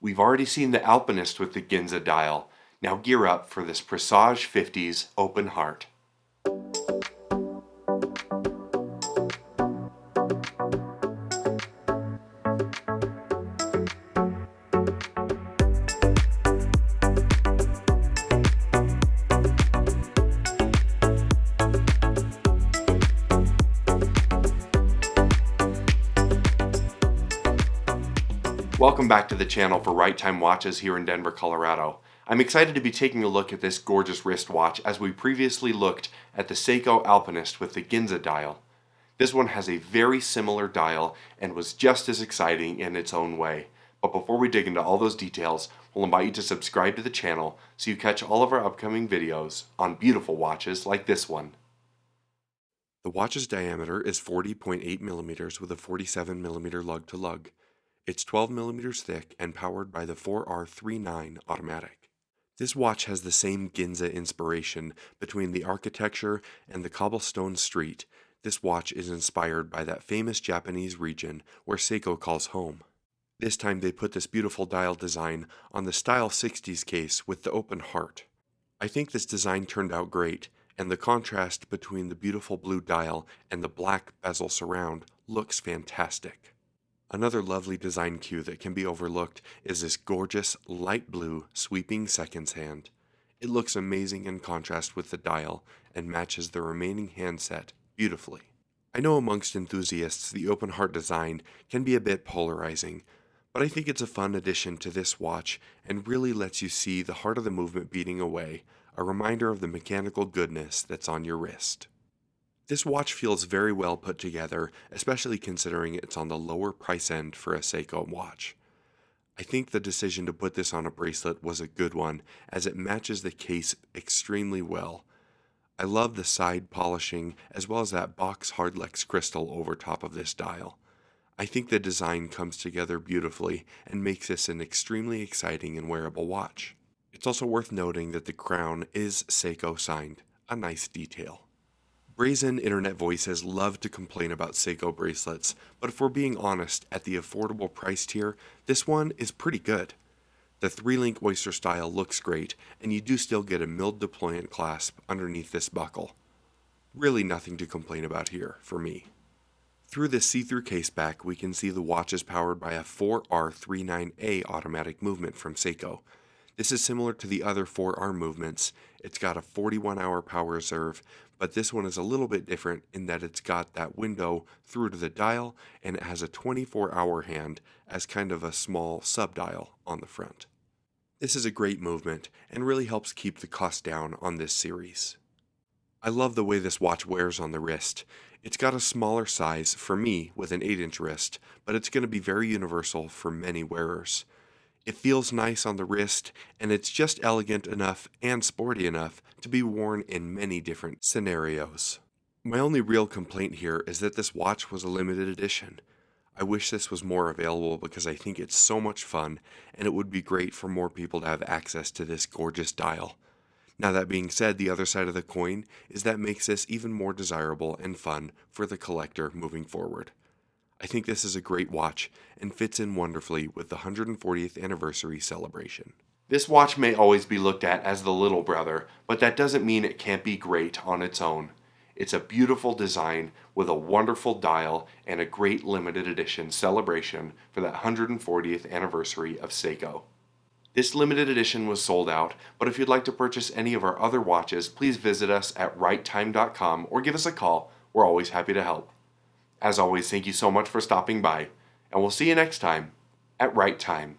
We've already seen the Alpinist with the Ginza dial. Now gear up for this Presage 50's open heart. Welcome back to the channel for Right Time Watches here in Denver, Colorado. I'm excited to be taking a look at this gorgeous wristwatch as we previously looked at the Seiko Alpinist with the Ginza dial. This one has a very similar dial and was just as exciting in its own way. But before we dig into all those details, we'll invite you to subscribe to the channel so you catch all of our upcoming videos on beautiful watches like this one. The watch's diameter is 40.8 millimeters with a 47 millimeter lug-to-lug. It's 12 millimeters thick and powered by the 4R39 automatic. This watch has the same Ginza inspiration between the architecture and the cobblestone street. This watch is inspired by that famous Japanese region where Seiko calls home. This time they put this beautiful dial design on the Style 60's case with the open heart. I think this design turned out great, and the contrast between the beautiful blue dial and the black bezel surround looks fantastic. Another lovely design cue that can be overlooked is this gorgeous light blue sweeping seconds hand. It looks amazing in contrast with the dial and matches the remaining handset beautifully. I know amongst enthusiasts the open heart design can be a bit polarizing, but I think it's a fun addition to this watch and really lets you see the heart of the movement beating away, a reminder of the mechanical goodness that's on your wrist. This watch feels very well put together, especially considering it's on the lower price end for a Seiko watch. I think the decision to put this on a bracelet was a good one, as it matches the case extremely well. I love the side polishing as well as that box hardlex crystal over top of this dial. I think the design comes together beautifully and makes this an extremely exciting and wearable watch. It's also worth noting that the crown is Seiko signed, a nice detail. Brazen internet voices love to complain about Seiko bracelets, but if we're being honest, at the affordable price tier, this one is pretty good. The 3-link oyster style looks great, and you do still get a milled deployant clasp underneath this buckle. Really nothing to complain about here, for me. Through this see-through case back, we can see the watch is powered by a 4R39A automatic movement from Seiko. This is similar to the other 4R movements. It's got a 41-hour power reserve, but this one is a little bit different in that it's got that window through to the dial, and it has a 24-hour hand as kind of a small sub-dial on the front. This is a great movement and really helps keep the cost down on this series. I love the way this watch wears on the wrist. It's got a smaller size for me with an 8-inch wrist, but it's going to be very universal for many wearers. It feels nice on the wrist, and it's just elegant enough and sporty enough to be worn in many different scenarios. My only real complaint here is that this watch was a limited edition. I wish this was more available because I think it's so much fun, and it would be great for more people to have access to this gorgeous dial. Now that being said, the other side of the coin is that makes this even more desirable and fun for the collector moving forward. I think this is a great watch and fits in wonderfully with the 140th anniversary celebration. This watch may always be looked at as the little brother, but that doesn't mean it can't be great on its own. It's a beautiful design with a wonderful dial and a great limited edition celebration for that 140th anniversary of Seiko. This limited edition was sold out, but if you'd like to purchase any of our other watches, please visit us at righttime.com or give us a call. We're always happy to help. As always, thank you so much for stopping by, and we'll see you next time at Right Time.